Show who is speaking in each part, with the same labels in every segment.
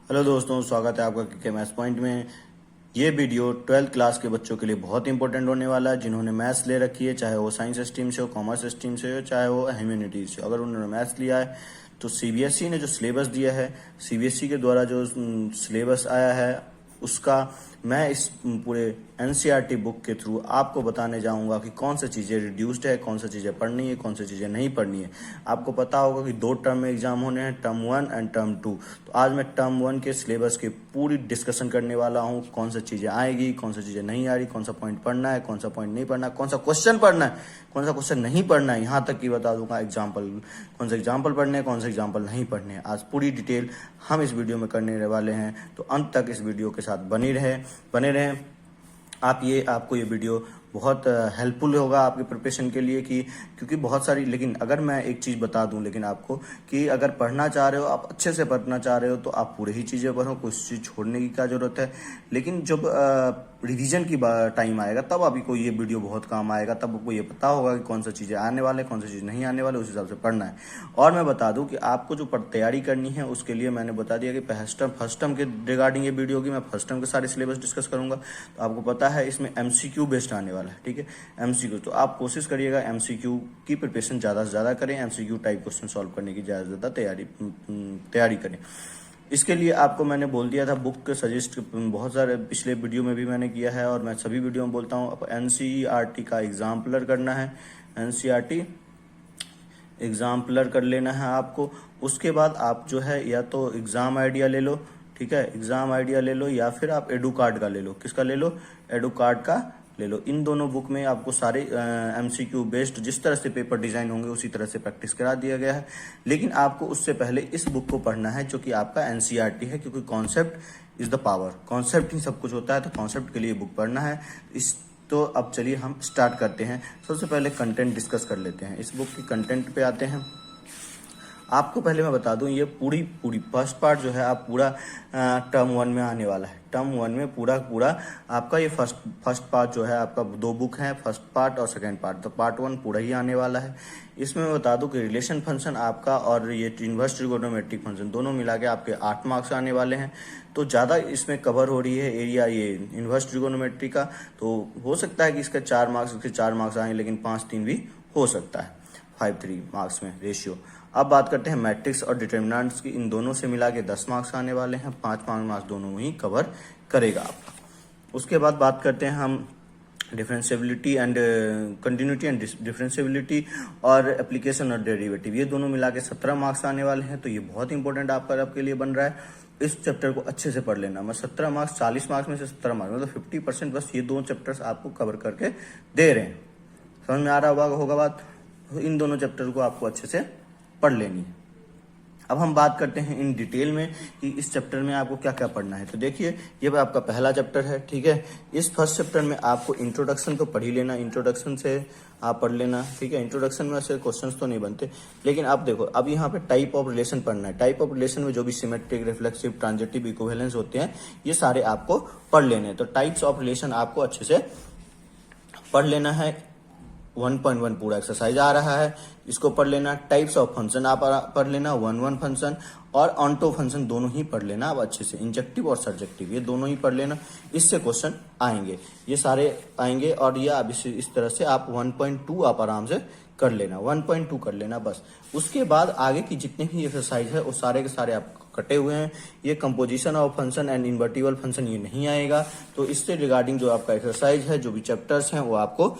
Speaker 1: Hello दोस्तों, स्वागत है आपका के मैथ्स पॉइंट में। ये वीडियो 12th क्लास के बच्चों के लिए बहुत इंपॉर्टेंट होने वाला है, जिन्होंने मैथ्स ले रखी है, चाहे वो साइंस स्ट्रीम से हो, कॉमर्स स्ट्रीम से हो, चाहे वो ह्यूमैनिटीज से। अगर उन्होंने मैथ्स लिया है तो सीबीएसई ने जो सिलेबस दिया है, सीबीएसई के द्वारा जो सिलेबस आया है, उसका मैं इस पूरे एनसीईआरटी बुक के थ्रू आपको बताने जाऊंगा कि कौन सी चीज़ें रिड्यूस्ड है, कौन सी चीज़ें पढ़नी है, कौन सी चीज़ें नहीं पढ़नी है। आपको पता होगा कि 2 टर्म में एग्जाम होने हैं, टर्म 1 एंड टर्म 2। तो आज मैं टर्म 1 के सिलेबस की पूरी डिस्कशन करने वाला हूँ। कौन सी चीज़ें आएगी, कौन सी चीज़ें नहीं आ रही, कौन सा पॉइंट पढ़ना है, कौन सा पॉइंट नहीं पढ़ना है, कौन सा क्वेश्चन पढ़ना है, कौन सा क्वेश्चन नहीं पढ़ना है, यहाँ तक कि बता दूंगा एग्जाम्पल, कौन से एग्जाम्पल पढ़ने हैं, कौन से एग्जाम्पल नहीं पढ़ने हैं। आज पूरी डिटेल हम इस वीडियो में करने वाले हैं, तो अंत तक इस वीडियो के साथ बने रहें। आपको ये वीडियो बहुत हेल्पफुल होगा आपके प्रिपरेशन के लिए, कि क्योंकि बहुत सारी, लेकिन अगर मैं एक चीज़ बता दूं लेकिन आपको, कि अगर पढ़ना चाह रहे हो, आप अच्छे से पढ़ना चाह रहे हो, तो आप पूरे ही चीज़ें पढ़ो, कुछ चीज़ छोड़ने की क्या जरूरत है। लेकिन जब रिवीजन की टाइम आएगा तब आपको ये वीडियो बहुत काम आएगा, तब आपको ये पता होगा कि कौन सा चीज़ें आने वाले, कौन सी चीज़ नहीं आने वाले, उस हिसाब से पढ़ना है। और मैं बता दूं कि आपको जो तैयारी करनी है उसके लिए मैंने बता दिया कि फर्स्ट टर्म के रिगार्डिंग ये वीडियो होगी। मैं फर्स्ट टर्म के सारे सिलेबस डिस्कस करूंगा, तो आपको पता है इसमें एमसीक्यू बेस्ड आने वाला है, ठीक है। एमसीक्यू, तो आप कोशिश करिएगा एमसीक्यू की प्रिपरेशन ज़्यादा से ज़्यादा करें, एमसीक्यू टाइप क्वेश्चन सॉल्व करने की ज़्यादा से ज़्यादा तैयारी करें। इसके लिए आपको मैंने बोल दिया था, बुक के सजेस्ट बहुत सारे पिछले वीडियो में भी मैंने किया है, और मैं सभी वीडियो में बोलता हूँ, अब एनसीईआरटी का एग्जाम्पलर करना है, एनसीईआरटी एग्जाम्पलर कर लेना है आपको। उसके बाद आप जो है या तो एग्जाम आइडिया ले लो, ठीक है, एग्जाम आइडिया ले लो, या फिर आप एडू कार्ड का ले लो। किसका ले लो? एडू कार्ड का ले लो। इन दोनों बुक में आपको सारे एमसीक्यू बेस्ड जिस तरह से पेपर डिजाइन होंगे उसी तरह से प्रैक्टिस करा दिया गया है। लेकिन आपको उससे पहले इस बुक को पढ़ना है जो कि आपका एनसीईआरटी है, क्योंकि concept is the power, concept ही सब कुछ होता है, तो कॉन्सेप्ट के लिए बुक पढ़ना है। तो अब चलिए हम स्टार्ट करते हैं। सबसे पहले कंटेंट डिस्कस कर लेते हैं। इस बुक की कंटेंट पे आते हैं। आपको पहले मैं बता दूं, ये पूरी फर्स्ट पार्ट जो है आप पूरा टर्म 1 में आने वाला है। टर्म 1 में पूरा आपका ये फर्स्ट पार्ट जो है आपका 2 बुक है, फर्स्ट पार्ट और सेकंड पार्ट, तो पार्ट 1 पूरा ही आने वाला है। इसमें मैं बता दूं कि रिलेशन फंक्शन आपका और ये इनवर्स ट्रिगोनोमेट्रिक फंक्शन दोनों मिला के आपके 8 मार्क्स आने वाले हैं। तो ज़्यादा इसमें कवर हो रही है एरिया ये इनवर्स ट्रिगोनोमेट्री का, तो हो सकता है कि इसके 4 मार्क्स आए, लेकिन 5-3 भी हो सकता है, 5-3 मार्क्स में रेशियो। अब बात करते हैं मैट्रिक्स और डिटर्मिनेंट्स की। इन दोनों से मिला के 10 मार्क्स आने वाले हैं, 5 मार्क्स दोनों ही कवर करेगा आपका। उसके बाद बात करते हैं हम differentiability and continuity and differentiability और एप्लीकेशन और डेरिवेटिव, ये दोनों मिला के 17 मार्क्स आने वाले हैं। तो ये बहुत इंपॉर्टेंट आपके लिए बन रहा है। इस चैप्टर को अच्छे से पढ़ लेना। मैं 17 मार्क्स, 40 मार्क्स में से 17 मार्क्स, मतलब 50% बस ये 2 चैप्टर्स आपको कवर करके दे रहे हैं। समझ में आ रहा होगा बात? इन दोनों चैप्टर को आपको अच्छे से पढ़ लेनी है। अब हम बात करते हैं इन डिटेल में कि इस चैप्टर में आपको क्या क्या पढ़ना है। तो देखिए, ये आपका पहला चैप्टर है, ठीक है। इस फर्स्ट चैप्टर में आपको इंट्रोडक्शन तो पढ़ ही लेना, इंट्रोडक्शन से आप पढ़ लेना, ठीक है। इंट्रोडक्शन में ऐसे क्वेश्चंस तो नहीं बनते, लेकिन आप देखो, अब यहाँ पे टाइप ऑफ रिलेशन पढ़ना है। टाइप ऑफ रिलेशन में जो भी सिमेट्रिक, रिफ्लेक्सिव, ट्रांजिटिव, इक्विवेलेंस होते हैं, ये सारे आपको पढ़ लेने हैं। तो टाइप्स ऑफ रिलेशन आपको अच्छे से पढ़ लेना है। 1.1 पूरा एक्सरसाइज आ रहा है, इसको पढ़ लेना। टाइप्स ऑफ फंक्शन आप पढ़ लेना, 1 फंक्शन और ऑन्टो फंक्शन दोनों ही पढ़ लेना अब अच्छे से। इंजेक्टिव और सर्जेक्टिव ये दोनों ही पढ़ लेना, इससे क्वेश्चन आएंगे, ये सारे आएंगे। और ये अब इस तरह से आप 1.2 आप आराम से कर लेना, 1.2 कर लेना बस। उसके बाद आगे की जितने भी एक्सरसाइज है वो सारे के सारे आप कटे हुए हैं। ये composition of function and invertible function ये नहीं आएगा। तो इससे रिगार्डिंग जो आपका एक्सरसाइज है, जो भी चैप्टर्स हैं, वो आपको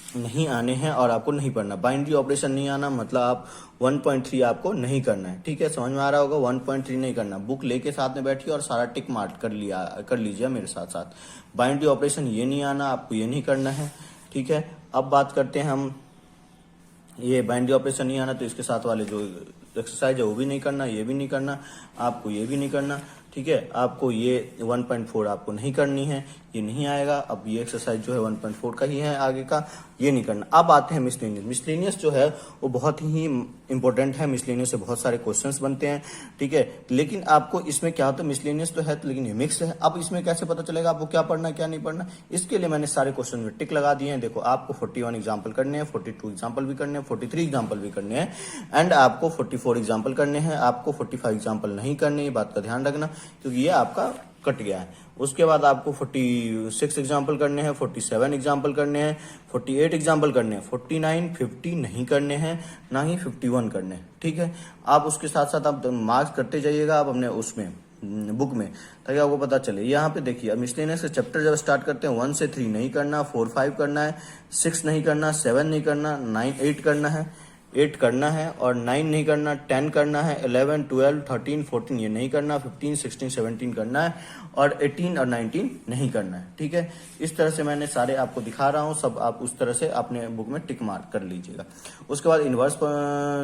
Speaker 1: नहीं आने हैं और आपको नहीं पढ़ना। बाइनरी ऑपरेशन नहीं आना मतलब आप 1.3 आपको नहीं करना है, ठीक है। समझ में आ रहा होगा, 1.3 नहीं करना। बुक लेके साथ में बैठिए और सारा टिक मार्क कर लीजिए मेरे साथ साथ। बाइनरी ऑपरेशन ये नहीं आना, आपको ये नहीं करना है, ठीक है। अब बात करते हैं हम, ये बाइनरी ऑपरेशन नहीं आना तो इसके साथ वाले जो एक्सरसाइज है वो भी नहीं करना, ये भी नहीं करना, आपको ये भी नहीं करना, ठीक है। आपको ये 1.4 आपको नहीं करनी है, ये नहीं आएगा। अब ये एक्सरसाइज जो है 1.4 का ही है आगे का, ये नहीं करना। अब आते हैं मिसलेनियस। मिसलेनियस जो है वो बहुत ही इंपॉर्टेंट है, मिसलेनियस से बहुत सारे क्वेश्चंस बनते हैं, ठीक है। लेकिन आपको इसमें क्या होता है, मिसलेनियस तो है तो लेकिन ये मिक्स है। अब इसमें कैसे पता चलेगा आपको क्या पढ़ना क्या नहीं पढ़ना, इसके लिए मैंने सारे क्वेश्चन में टिक लगा दिए हैं। देखो आपको 41 एग्जाम्पल करने हैं, 42 एग्जाम्पल भी करने हैं, 43 एग्जाम्पल भी करने हैं, एंड आपको 44 एग्जाम्पल करने हैं। आपको 45 एग्जाम्पल नहीं करने, ये बात का ध्यान रखना, क्योंकि ये आपका कट गया है। उसके बाद आपको 46 एग्जाम्पल करने हैं, 47 एग्जाम्पल करने हैं, 48 एग्जाम्पल करने हैं, 49, 50 नहीं करने हैं, ना ही 51 करने हैं, ठीक है। आप उसके साथ साथ आप मार्क्स करते जाइएगा आप अपने उसमें बुक में, ताकि आपको पता चले। यहाँ पे देखिए, अब मिसलेनियस से चैप्टर जब स्टार्ट करते हैं 1 से 3 नहीं करना, 4, 5 करना है, 6 नहीं करना, 7 नहीं करना, 9, 8 करना है, 8 करना है, और 9 नहीं करना, 10 करना है, 11, 12, 13, 14 ये नहीं करना, 15, 16, 17 करना है, और 18 और 19 नहीं करना है, ठीक है। इस तरह से मैंने सारे आपको दिखा रहा हूँ, सब आप उस तरह से अपने बुक में टिक मार्क कर लीजिएगा। उसके बाद इन्वर्स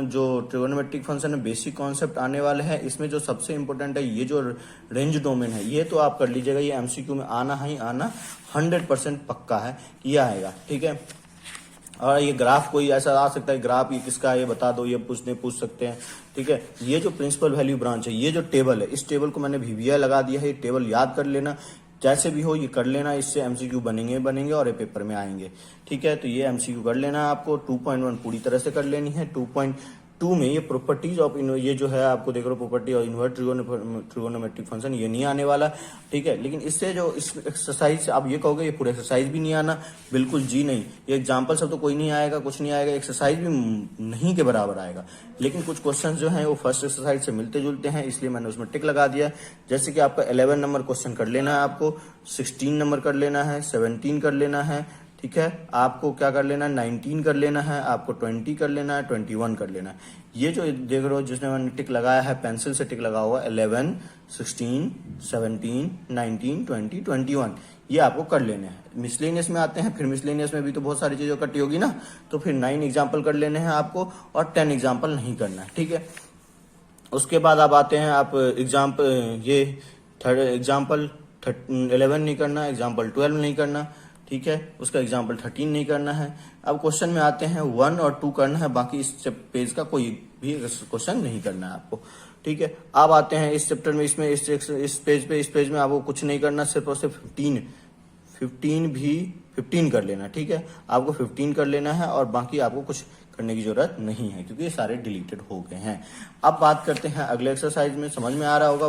Speaker 1: जो ट्रिगोनोमेट्रिक फंक्शन है, बेसिक कॉन्सेप्ट आने वाले हैं। इसमें जो सबसे इंपॉर्टेंट है, ये जो रेंज डोमेन है, ये तो आप कर लीजिएगा, ये एमसीक्यू में आना ही आना 100% पक्का है, ये आएगा, ठीक है। और ये ग्राफ कोई ऐसा आ सकता है, ग्राफ ये किसका है ये बता दो, ये पूछ सकते हैं, ठीक है। ये जो प्रिंसिपल वैल्यू ब्रांच है, ये जो टेबल है, इस टेबल को मैंने VBI लगा दिया है, ये टेबल याद कर लेना, जैसे भी हो ये कर लेना, इससे एमसीक्यू बनेंगे और ये पेपर में आएंगे, ठीक है। तो ये एमसीक्यू कर लेना आपको। 2.1 पूरी तरह से कर लेनी है। 2.2 में ये प्रॉपर्टीज ऑफ ये जो है आपको देख लो, प्रॉपर्टी और इन्वर्स ट्रिगोनोमेट्रिक फंक्शन, ये नहीं आने वाला, ठीक है। लेकिन इससे जो इस एक्सरसाइज आप ये कहोगे ये पूरा एक्सरसाइज भी नहीं आना, बिल्कुल जी नहीं। ये एग्जाम्पल सब तो कोई नहीं आएगा, कुछ नहीं आएगा, एक्सरसाइज भी नहीं के बराबर आएगा। लेकिन कुछ क्वेश्चन जो हैं वो फर्स्ट एक्सरसाइज से मिलते जुलते हैं, इसलिए मैंने उसमें टिक लगा दिया। जैसे कि आपका 11 नंबर क्वेश्चन कर लेना है, आपको 16 नंबर कर लेना है, 17 कर लेना है, ठीक है। आपको क्या कर लेना है, 19 कर लेना है, आपको 20 कर लेना है, 21 कर लेना है। ये जो देख रहे हो जिसमें मैंने टिक लगाया है, पेंसिल से टिक लगा हुआ, 11, 16, 17, 19, 20, 21, ये आपको कर लेने हैं। मिसलेनियस में आते हैं, फिर मिसलेनियस में भी तो बहुत सारी चीजों कटी होगी ना, तो फिर 9 एग्जाम्पल कर लेने हैं आपको, और 10 एग्जाम्पल नहीं करना है, ठीक है। उसके बाद आप आते हैं, आप एग्जाम्पल ये थर्ड एग्जाम्पल 11 नहीं करना, एग्जाम्पल 12 नहीं करना, ठीक है। उसका एग्जाम्पल 13 नहीं करना है। अब क्वेश्चन में आते हैं 1 और 2 करना है, बाकी इस पेज का कोई भी क्वेश्चन नहीं करना है आपको, ठीक है। अब आते हैं इस चैप्टर में, इसमें इस पेज में आपको कुछ नहीं करना, सिर्फ और सिर्फ 15 कर लेना, ठीक है। आपको 15 कर लेना है, और बाकी आपको कुछ करने की जरूरत नहीं है, क्योंकि ये सारे डिलीटेड हो गए हैं। अब बात करते हैं अगले एक्सरसाइज में। समझ में आ रहा होगा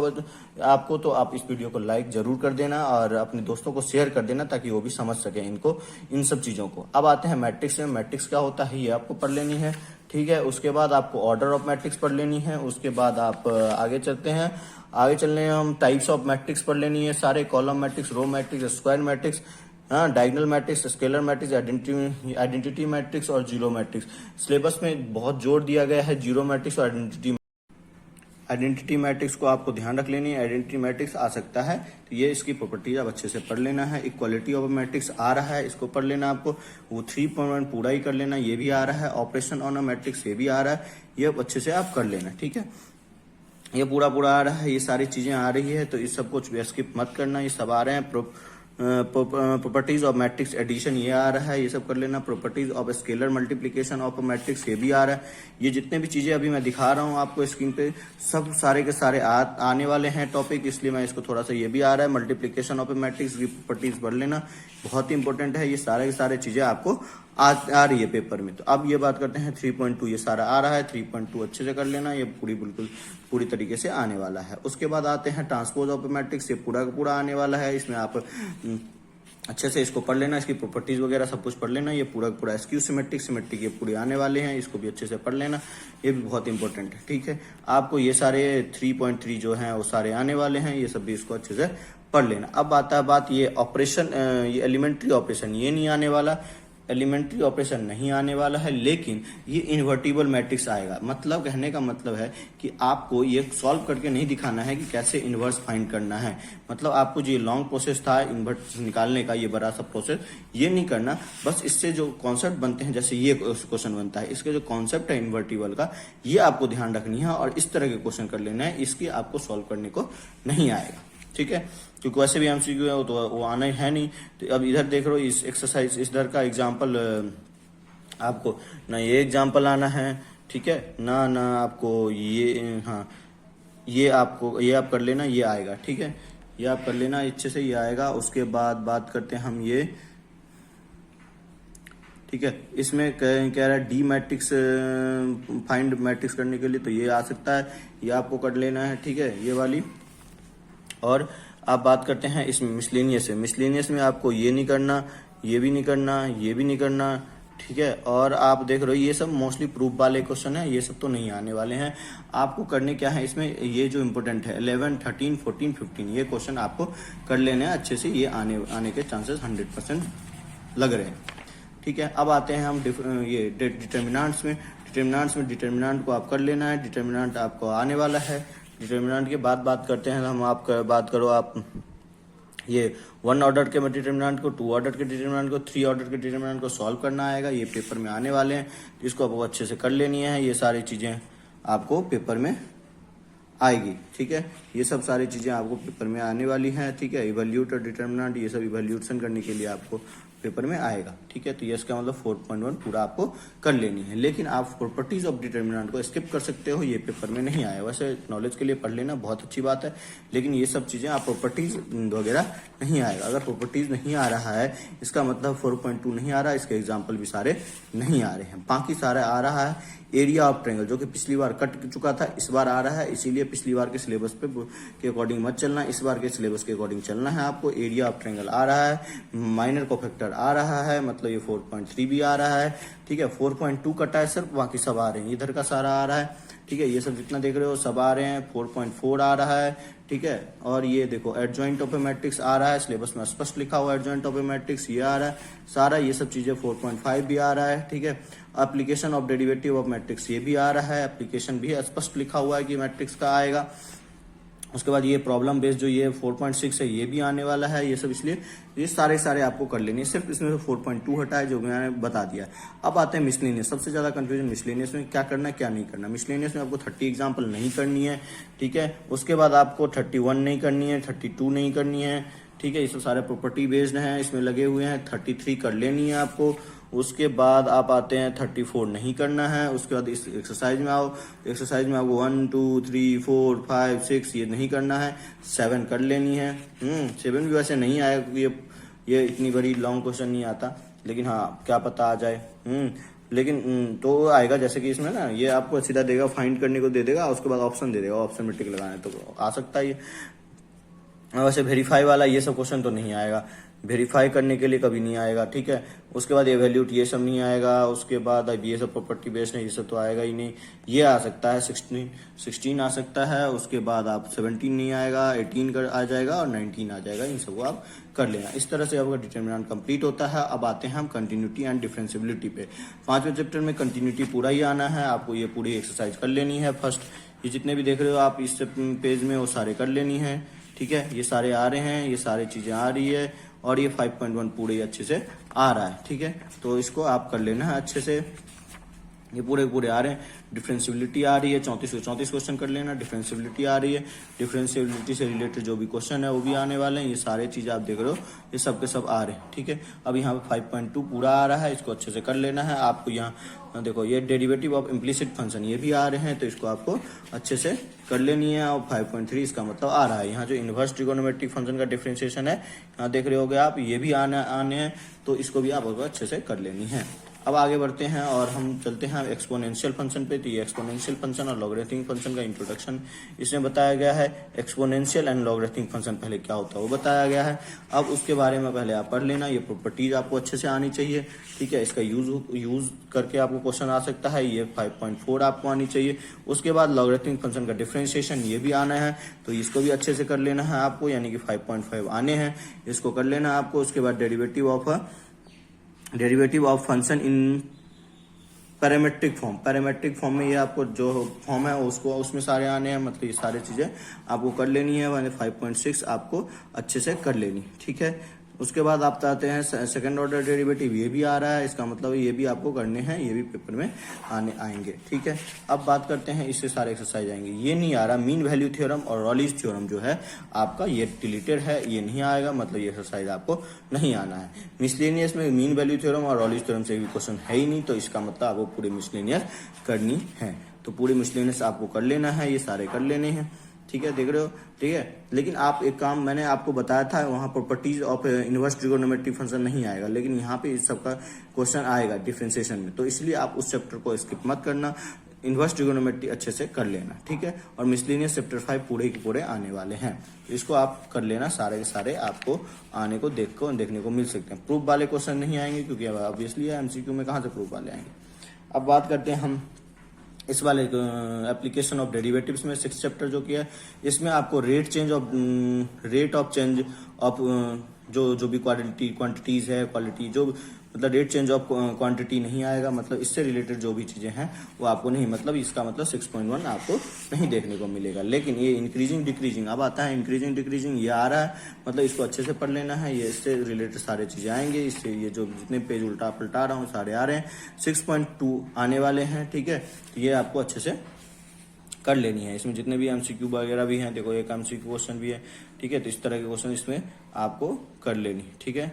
Speaker 1: आपको, तो आप इस वीडियो को लाइक जरूर कर देना और अपने दोस्तों को शेयर कर देना, ताकि वो भी समझ सके इनको, इन सब चीजों को। अब आते हैं मैट्रिक्स में। मैट्रिक्स क्या होता है ये आपको पढ़ लेनी है, ठीक है। उसके बाद आपको ऑर्डर ऑफ मैट्रिक्स पढ़ लेनी है। उसके बाद आप आगे चलते हैं, आगे चलने हम टाइप्स ऑफ मैट्रिक्स पढ़ लेनी है सारे, column matrix, row matrix, square matrix, diagonal matrix, scalar matrix, identity matrix और जीरो मैट्रिक्स। सिलेबस में बहुत जोर दिया गया है जीरो मैट्रिक्स और आइडेंटिटी मैट्रिक्स को आपको ध्यान रख लेनी है। आइडेंटिटी मैट्रिक्स आ सकता है, तो ये इसकी प्रॉपर्टीज आप अच्छे से पढ़ लेना है। इक्वालिटी ऑफ मैट्रिक्स आ रहा है, इसको पढ़ लेना आपको। वो 3.1 पूरा ही कर लेना, ये भी आ रहा है। ऑपरेशन ऑन अ मैट्रिक्स ये भी आ रहा है, ये अच्छे से आप कर लेना, ठीक है। ये पूरा आ रहा है, ये सारी चीजें आ रही है, तो इस सब कुछ स्किप मत करना, ये सब आ रहे हैं। प्रॉपर्टीज ऑफ मैट्रिक्स एडिशन ये आ रहा है, ये सब कर लेना। Properties of scalar multiplication of matrix ये भी आ रहा है। ये जितने भी चीजें अभी मैं दिखा रहा हूँ आपको स्क्रीन पे, सब सारे के सारे आने वाले हैं टॉपिक, इसलिए मैं इसको थोड़ा सा, ये भी आ रहा है। मल्टीप्लिकेशन ऑफ मैट्रिक्स की प्रॉपर्टीज पढ़ लेना, बहुत ही इंपॉर्टेंट है। ये सारे के सारे चीजें आपको आ रही है पेपर में। तो अब ये बात करते हैं 3.2, ये सारा आ रहा है। 3.2 अच्छे से कर लेना, ये बिल्कुल पूरी तरीके से आने वाला है। उसके बाद आते हैं ट्रांसपोज ऑफ मैट्रिक्स, ये पूरा आने वाला है। इसमें आप अच्छे से इसको पढ़ लेना, इसकी प्रॉपर्टीज वगैरह सब कुछ पढ़ लेना। ये पूरा स्क्यू सिमेट्रिक ये पूरे आने वाले हैं, इसको भी अच्छे से पढ़ लेना, ये भी बहुत इंपॉर्टेंट है, ठीक है। आपको ये सारे 3.3 जो हैं वो सारे आने वाले हैं, ये सब भी इसको अच्छे से पढ़ लेना। अब आता है बात ये ऑपरेशन, ये एलिमेंट्री ऑपरेशन ये नहीं आने वाला, एलिमेंट्री ऑपरेशन नहीं आने वाला है, लेकिन ये इन्वर्टिबल मैट्रिक्स आएगा। मतलब कहने का मतलब है कि आपको ये सॉल्व करके नहीं दिखाना है कि कैसे इन्वर्स फाइंड करना है। मतलब आपको जो लॉन्ग प्रोसेस था इन्वर्स निकालने का, ये बड़ा सा प्रोसेस ये नहीं करना, बस इससे जो कॉन्सेप्ट बनते हैं, जैसे ये क्वेश्चन बनता है, इसके जो कॉन्सेप्ट है इन्वर्टिबल का, ये आपको ध्यान रखनी है और इस तरह के क्वेश्चन कर लेना है। इसकी आपको सॉल्व करने को नहीं आएगा, ठीक है, क्योंकि वैसे भी एमसीक्यू है तो वो आना है नहीं। तो अब इधर देख रहे हो, इस एक्सरसाइज इधर का एग्जाम्पल आपको ना ये एग्जाम्पल आना है, ठीक है ना ना आपको ये, हाँ ये आप कर लेना, ये आएगा, ठीक है, ये आप कर लेना अच्छे से, ये आएगा। उसके बाद बात करते हैं हम ये, ठीक है, इसमें कह रहा है डी मैट्रिक्स फाइंड मैट्रिक्स करने के लिए, तो ये आ सकता है, ये आपको कर लेना है, ठीक है, ये वाली। और आप बात करते हैं इसमें मिसलेनियस है, मिसलेनियस में आपको ये नहीं करना, ये भी नहीं करना, ये भी नहीं करना, ठीक है। और आप देख रहे हो ये सब मोस्टली प्रूफ वाले क्वेश्चन है, ये सब तो नहीं आने वाले हैं। आपको करने क्या है इसमें, ये जो इम्पोर्टेंट है 11, 13, 14, 15 ये क्वेश्चन आपको कर लेने हैं अच्छे से, ये आने के चांसेस 100% लग रहे हैं, ठीक है। अब आते हैं हम ये डिटर्मिनेंट्स में। डिटर्मिनेंट को आप कर लेना है, डिटर्मिनेंट आपको आने वाला है। डिटर्मिनेंट के बाद बात करते हैं हम, आप बात करो आप ये 1 ऑर्डर के डिटर्मिनेंट को, 2 ऑर्डर के डिटर्मिनेंट को, 3 ऑर्डर के डिटर्मिनेंट को सॉल्व करना आएगा, ये पेपर में आने वाले हैं, इसको आपको अच्छे से कर लेनी है। ये सारी चीजें आपको पेपर में आएगी, ठीक है, ये सब सारी चीजें आपको पेपर में आने वाली हैं, ठीक है। इवैल्यूएट और डिटर्मिनेंट ये सब इवैल्यूएशन करने के लिए आपको पेपर में आएगा, ठीक है। तो ये इसका मतलब 4.1 पूरा आपको कर लेनी है। लेकिन आप प्रॉपर्टीज ऑफ डिटर्मिनेंट को स्किप कर सकते हो, ये पेपर में नहीं आया। वैसे नॉलेज के लिए पढ़ लेना बहुत अच्छी बात है, लेकिन ये सब चीजें आप प्रॉपर्टीज वगैरह नहीं आएगा। अगर प्रॉपर्टीज नहीं आ रहा है इसका मतलब 4.2 नहीं आ रहा है, इसके एग्जाम्पल भी सारे नहीं आ रहे हैं। बाकी सारे आ रहा है एरिया ऑफ ट्रायंगल, जो कि पिछली बार कट चुका था, इस बार आ रहा है, इसीलिए पिछली बार के सिलेबस पे के अकॉर्डिंग मत चलना, इस बार के सिलेबस के अकॉर्डिंग चलना है आपको। एरिया ऑफ ट्रायंगल आ रहा है, माइनर कोफैक्टर आ रहा है, मतलब ये 4.3 भी आ रहा है, ठीक है। 4.2 कटा है सिर्फ, बाकी सब आ रहे हैं, इधर का सारा आ रहा है, ठीक है। ये सब जितना देख रहे हो सब आ रहे हैं। 4.4 आ रहा है, ठीक है। और ये देखो एडजॉइंट ऑफ ए मैट्रिक्स आ रहा है, सिलेबस में स्पष्ट लिखा हुआ एडजॉइंट ऑफ ए मैट्रिक्स, ये आ रहा है सारा, ये सब चीजें 4.5 भी आ रहा है, ठीक है। Application of derivative of matrix ये भी आ रहा है, एप्लीकेशन भी स्पष्ट लिखा हुआ है कि मैट्रिक्स का आएगा। उसके बाद ये प्रॉब्लम बेस्ड जो ये 4.6 है ये भी आने वाला है, ये सब इसलिए ये सारे आपको कर लेने, सिर्फ इसमें से 4.2 हटा है जो मैंने बता दिया। अब आते हैं मिसलेनियस। सबसे ज्यादा कंफ्यूजन मिसलेनियस में क्या करना है क्या नहीं करना। मिसलेनियस में आपको 30 एग्जाम्पल नहीं करनी है, ठीक है। उसके बाद आपको 31 नहीं करनी है, 32 नहीं करनी है, ठीक है। ये सब सारे प्रॉपर्टी बेस्ड हैं, इसमें लगे हुए हैं। 33 कर लेनी है आपको। उसके बाद आप आते हैं 34 नहीं करना है। उसके बाद इस एक्सरसाइज में आओ, एक्सरसाइज में आपको 1, 2, 3, 4, 5, 6 ये नहीं करना है। 7 कर लेनी है। 7 भी वैसे नहीं आया क्योंकि ये इतनी बड़ी लॉन्ग क्वेश्चन नहीं आता, लेकिन हाँ क्या पता आ जाए। लेकिन तो आएगा, जैसे कि इसमें ना ये आपको सीधा देगा, फाइंड करने को दे देगा, उसके बाद ऑप्शन दे देगा, ऑप्शन में टिक लगाना है तो आ सकता है ये। वैसे वेरीफाई वाला ये सब क्वेश्चन तो नहीं आएगा, वेरीफाई करने के लिए कभी नहीं आएगा, ठीक है। उसके बाद एवैल्यूट ये सब नहीं आएगा। उसके बाद अब ये सब प्रॉपर्टी बेस्ड है, ये सब तो आएगा ही नहीं। ये आ सकता है 16 आ सकता है। उसके बाद आप 17 नहीं आएगा, 18 आ जाएगा और 19 आ जाएगा। इन सबको आप कर लेना। इस तरह से आपका डिटरमिनेंट कंप्लीट होता है। अब आते हैं हम कंटिन्यूटी एंड डिफरेंशियबिलिटी पे। 5वें चैप्टर में कंटिन्यूटी पूरा ही आना है, आपको ये पूरी एक्सरसाइज कर लेनी है। फर्स्ट ये जितने भी देख रहे हो आप इस पेज में वो सारे कर लेनी है, ठीक है। ये सारे आ रहे हैं, ये सारी चीजें आ रही है और ये 5.1 पूरे अच्छे से आ रहा है, ठीक है। तो इसको आप कर लेना है अच्छे से, ये पूरे आ रहे हैं। डिफरेंशियबिलिटी आ रही है, 34 क्वेश्चन कर लेना। डिफरेंशियबिलिटी आ रही है, डिफरेंशियबिलिटी से रिलेटेड जो भी क्वेश्चन है वो भी आने वाले हैं। ये सारे चीजें आप देख रहे हो, ये सब के सब आ रहे हैं, ठीक है। अब यहाँ पे 5.2 पूरा आ रहा है, इसको अच्छे से कर लेना है आपको। यहाँ देखो ये डेरिवेटिव ऑफ इम्प्लिसिट फंक्शन ये भी आ रहे हैं, तो इसको आपको अच्छे से कर लेनी है। और 5.3 इसका मतलब आ रहा है। यहाँ जो इनवर्स ट्रिगोनोमेट्रिक फंक्शन का डिफरेंशिएशन है, यहाँ देख रहे होगे आप, ये भी आने हैं, तो इसको भी आपको अच्छे से कर लेनी है। अब आगे बढ़ते हैं और हम चलते हैं एक्सपोनेंशियल फंक्शन पे। तो ये एक्सपोनेंशियल फंक्शन और लॉगरिथमिक फंक्शन का इंट्रोडक्शन इसमें बताया गया है। एक्सपोनेंशियल एंड लॉगरिथमिक फंक्शन पहले क्या होता है वो बताया गया है। अब उसके बारे में पहले आप पढ़ लेना। ये प्रॉपर्टीज आपको अच्छे से आनी चाहिए, ठीक है। इसका यूज करके आपको क्वेश्चन आ सकता है। ये 5.4 आपको आनी चाहिए। उसके बाद लॉगरिथमिक फंक्शन का डिफरेंशिएशन ये भी आना है, तो इसको भी अच्छे से कर लेना है आपको, यानी कि 5.5 आने हैं, इसको कर लेना है आपको। उसके बाद derivative of function in parametric form में ये आपको जो फॉर्म है उसको उसमें सारे आने हैं, मतलब ये सारी चीजें आपको कर लेनी है। मैंने 5.6 आपको अच्छे से कर लेनी, ठीक है। उसके बाद आप चाहते हैं सेकंड ऑर्डर डेरिवेटिव, ये भी आ रहा है, इसका मतलब ये भी आपको करने हैं, ये भी पेपर में आएंगे, ठीक है। अब बात करते हैं, इससे सारे एक्सरसाइज आएंगे। ये नहीं आ रहा मीन वैल्यू थ्योरम और रॉलिस थ्योरम जो है आपका ये डिलीटेड है, ये नहीं आएगा, मतलब ये एक्सरसाइज आपको नहीं आना है। मिसलेनियस में मीन वैल्यू थ्योरम और रॉलिस थ्योरम से भी क्वेश्चन है ही नहीं, तो इसका मतलब आपको पूरे मिसलेनियस करनी है, तो पूरे मिसलेनियस आपको कर लेना है, ये सारे कर लेने हैं, ठीक है, देख रहे हो, ठीक है। लेकिन आप एक काम मैंने आपको बताया था, वहां properties of inverse trigonometric function नहीं आएगा, लेकिन यहाँ पे इस सबका क्वेश्चन आएगा डिफरेंशिएशन में, तो इसलिए आप उस चैप्टर को स्किप मत करना, इनवर्स ट्रिगोनोमेट्री अच्छे से कर लेना, ठीक है। और मिसलेनियस चैप्टर 5 पूरे के पूरे आने वाले हैं, तो इसको आप कर लेना, सारे के सारे आपको आने को देखने को मिल सकते हैं। प्रूफ वाले क्वेश्चन नहीं आएंगे, क्योंकि ऑब्वियसली एमसीक्यू में कहाँ से प्रूफ वाले आएंगे। अब बात करते हैं हम इस वाले एप्लीकेशन ऑफ डेरिवेटिव्स में 6 चैप्टर जो किया है, इसमें आपको रेट ऑफ चेंज ऑफ जो भी क्वांटिटीज है, क्वालिटी जो मतलब रेट चेंज ऑफ क्वांटिटी नहीं आएगा, मतलब इससे रिलेटेड जो भी चीजें हैं वो आपको नहीं, मतलब इसका मतलब 6.1 आपको नहीं देखने को मिलेगा। लेकिन ये इंक्रीजिंग डिक्रीजिंग अब आता है, इंक्रीजिंग डिक्रीजिंग ये आ रहा है, मतलब इसको अच्छे से पढ़ लेना है, ये इससे रिलेटेड सारे चीजें आएंगे, इससे ये जो जितने पेज उल्टा पलटा रहा हूँ सारे आ रहे हैं, 6.2 आने वाले हैं, ठीक है। ये आपको अच्छे से कर लेनी है, इसमें जितने भी एमसीक्यू वगैरह भी हैं, देखो एक एमसीक्यू क्वेश्चन भी है, ठीक है, तो इस तरह के क्वेश्चन इसमें आपको कर लेनी, ठीक है।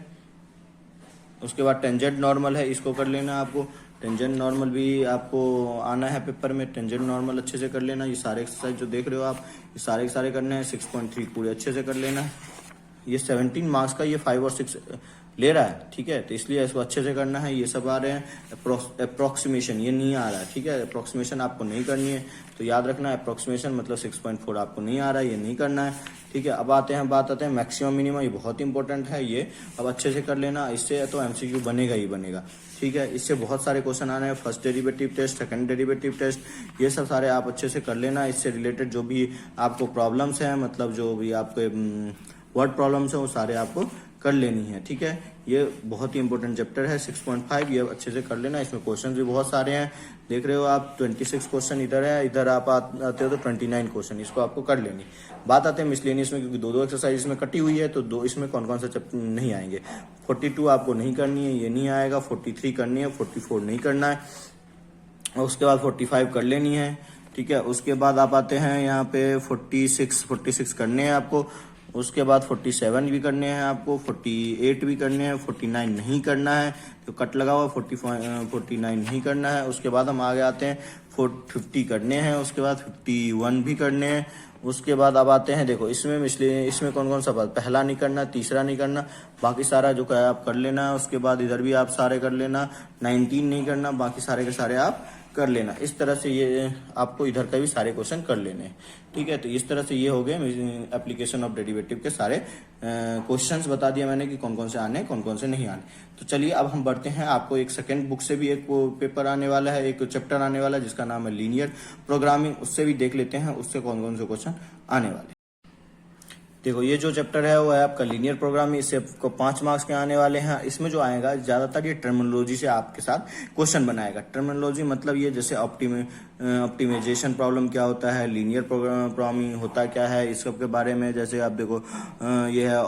Speaker 1: उसके बाद टेंजेंट नॉर्मल है, इसको कर लेना आपको, टेंजेंट नॉर्मल भी आपको आना है पेपर में, टेंजेंट नॉर्मल अच्छे से कर लेना। ये सारे एक्सरसाइज जो देख रहे हो आप, ये सारे के सारे करने हैं, 6.3 पूरे अच्छे से कर लेना है। ये 17 मार्क्स का ये 5 और 6 ले रहा है, ठीक है, तो इसलिए इसको अच्छे से करना है। ये सब आ रहे हैं अप्रोक्सीमेशन, ये नहीं आ रहा है, ठीक है, अप्रोक्सीमेशन आपको नहीं करनी है, तो याद रखना अप्रोक्सीमेशन मतलब 6.4 आपको नहीं आ रहा है, ये नहीं करना है, ठीक है। अब आते हैं मैक्सिमम मिनिमम, ये बहुत इंपॉर्टेंट है, ये अब अच्छे से कर लेना, इससे तो एमसीक्यू बनेगा ही बनेगा, ठीक है। इससे बहुत सारे क्वेश्चन आ रहे हैं, first derivative test, second derivative test, ये सब सारे आप अच्छे से कर लेना। इससे रिलेटेड जो भी आपको प्रॉब्लम्स हैं, मतलब जो भी आपके वर्ड प्रॉब्लम्स हैं, वो सारे आपको कर लेनी है, ठीक है। ये बहुत ही इंपॉर्टेंट चैप्टर है 6.5, ये अच्छे से कर लेना। इसमें क्वेश्चन भी बहुत सारे हैं, देख रहे हो आप, 26 क्वेश्चन इधर है, इधर आप आते हो तो 29 क्वेश्चन, इसको आपको कर लेनी। बात आते हैं मिसलेनियस में, क्योंकि दो एक्सरसाइज इसमें कटी हुई है, तो दो इसमें कौन कौन सा चैप्टर नहीं आएंगे। 42 आपको नहीं करनी है, ये नहीं आएगा, 43 करनी है, 44 नहीं करना है, और उसके बाद 45 कर लेनी है, ठीक है। उसके बाद आप आते हैं यहाँ पे 46 करने हैं आपको, उसके बाद 47 भी करने हैं आपको, 48 भी करने हैं, 49 नहीं करना है, तो कट लगा हुआ 49 नहीं करना है। उसके बाद हम आगे आते हैं 50 करने हैं, उसके बाद 51 भी करने हैं। उसके बाद अब आते हैं, देखो इसमें कौन कौन सा बात, पहला नहीं करना, तीसरा नहीं करना, बाकी सारा जो है आप कर लेना है। उसके बाद इधर भी आप सारे कर लेना, 19 नहीं करना, बाकी सारे के सारे आप कर लेना। इस तरह से ये आपको इधर का भी सारे क्वेश्चन कर लेने हैं, ठीक है। तो इस तरह से ये हो गए एप्लीकेशन ऑफ डेरिवेटिव के सारे क्वेश्चंस बता दिया मैंने कि कौन कौन से आने, कौन कौन से नहीं आने। तो चलिए अब हम बढ़ते हैं, आपको एक सेकंड बुक से भी एक पेपर आने वाला है, एक चैप्टर आने वाला है जिसका नाम है लीनियर प्रोग्रामिंग, उससे भी देख लेते हैं उससे कौन कौन से क्वेश्चन आने वाले। देखो ये जो चैप्टर है वो है आपका लीनियर प्रोग्रामिंग, इससे आपको 5 मार्क्स के आने वाले हैं। इसमें जो आएगा ज्यादातर ये टर्मिनोलॉजी से आपके साथ क्वेश्चन बनाएगा। टर्मिनोलॉजी मतलब ये जैसे ऑप्टिमाइजेशन प्रॉब्लम क्या होता है, लीनियर प्रोग्रामिंग होता क्या है, इस सब के बारे में। जैसे आप देखो ये है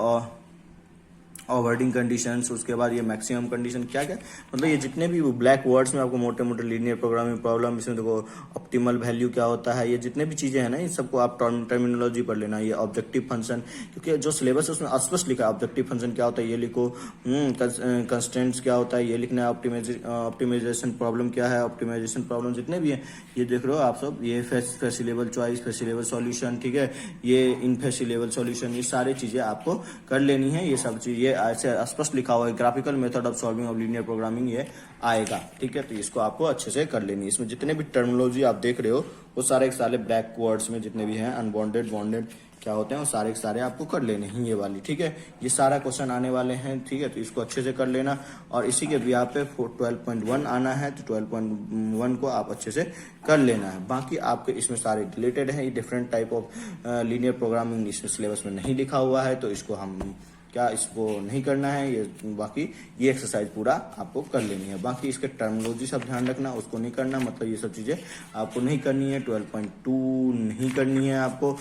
Speaker 1: ओवरडिंग कंडीशंस, उसके बाद ये मैक्सिमम कंडीशन, क्या क्या मतलब ये जितने भी ब्लैक वर्ड्स में आपको मोटे मोटे लीनियर प्रोग्रामिंग प्रॉब्लम, इसमें देखो ऑप्टिमल वैल्यू क्या होता है, ये जितने भी चीजें हैं ना, इन सबको आप टर्मिनोलॉजी पढ़ लेना। ये ऑब्जेक्टिव फंक्शन, क्योंकि जो सिलेबस है उसमें स्पष्ट लिखा है ऑब्जेक्टिव फंक्शन क्या होता है, ये लिखो, कंस्टेंट्स क्या होता है ये लिखना है, ऑप्टिमाइजेशन प्रॉब्लम क्या है, ऑप्टिमाइजेशन प्रॉब्लम जितने भी है ये देख रहे हो आप सब, ये फैसिलेबल चॉइस, फैसिलेबल सॉल्यूशन, ठीक है, ये इनफैसिलेबल सॉल्यूशन, ये सारी चीजें आपको कर लेनी है। ये सब चीज ऐसे स्पष्ट लिखा हुआ है, graphical method of solving of linear programming ये आएगा, ठीक है। तो इसको आपको अच्छे से कर लेनी है। इसमें जितने भी टर्मिनोलॉजी आप देख रहे हो वो सारे के सारे ब्लैक वर्ड्स में जितने भी हैं, अनबॉन्डेड बॉन्डेड क्या होते हैं, वो सारे के सारे आपको कर लेने हैं ये वाली, ठीक है। ये सारा क्वेश्चन आने वाले हैं, ठीक है, तो इसको अच्छे से कर लेना। और इसी के यहाँ पे 12.1 आना है, तो 12.1 को आप अच्छे से कर लेना है। बाकी आपके इसमें सारे रिलेटेड हैं, ये different type of linear programming इसमें सिलेबस में नहीं लिखा हुआ है, तो इसको हम इसको नहीं करना है, ये बाकी ये एक्सरसाइज पूरा आपको कर लेनी है। बाकी इसके टर्मिनोलॉजी सब ध्यान रखना, उसको नहीं करना, मतलब ये सब चीजें आपको नहीं करनी है। 12.2 नहीं करनी है आपको,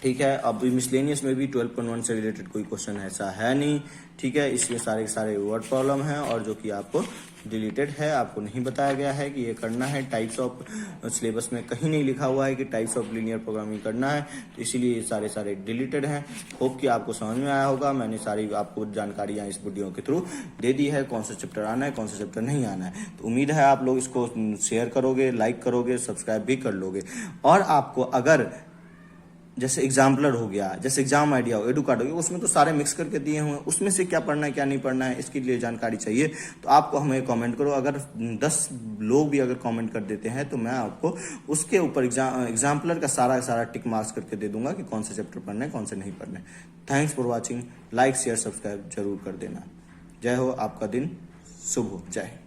Speaker 1: ठीक है। अब मिसलेनियस में भी 12.1 से रिलेटेड कोई क्वेश्चन ऐसा है नहीं, ठीक है। इसमें सारे के सारे वर्ड प्रॉब्लम है और जो कि आपको डिलीटेड है, आपको नहीं बताया गया है कि ये करना है। टाइप्स ऑफ सिलेबस में कहीं नहीं लिखा हुआ है कि टाइप्स ऑफ लीनियर प्रोग्रामिंग करना है, तो इसीलिए ये सारे सारे डिलीटेड हैं। होप कि आपको समझ में आया होगा। मैंने सारी आपको जानकारियां इस वीडियो के थ्रू दे दी है, कौन सा चैप्टर आना है, कौन सा चैप्टर नहीं आना है। तो उम्मीद है आप लोग इसको शेयर करोगे, लाइक करोगे, सब्सक्राइब भी कर लोगे। और आपको अगर जैसे एग्जाम्पलर हो गया, जैसे एग्जाम आइडिया हो, एडुकार्ड हो गया, उसमें तो सारे मिक्स करके दिए हुए हैं, उसमें से क्या पढ़ना है क्या नहीं पढ़ना है, इसके लिए जानकारी चाहिए तो आपको हमें कमेंट करो। अगर 10 लोग भी अगर कमेंट कर देते हैं तो मैं आपको उसके ऊपर एग्जाम्पलर का सारा टिक मार्क्स करके दे दूंगा कि कौन से चैप्टर पढ़ना है, कौन से नहीं पढ़ना है। Thanks for watching. Like share subscribe जरूर कर देना। जय हो, आपका दिन शुभ हो। जय हिंद।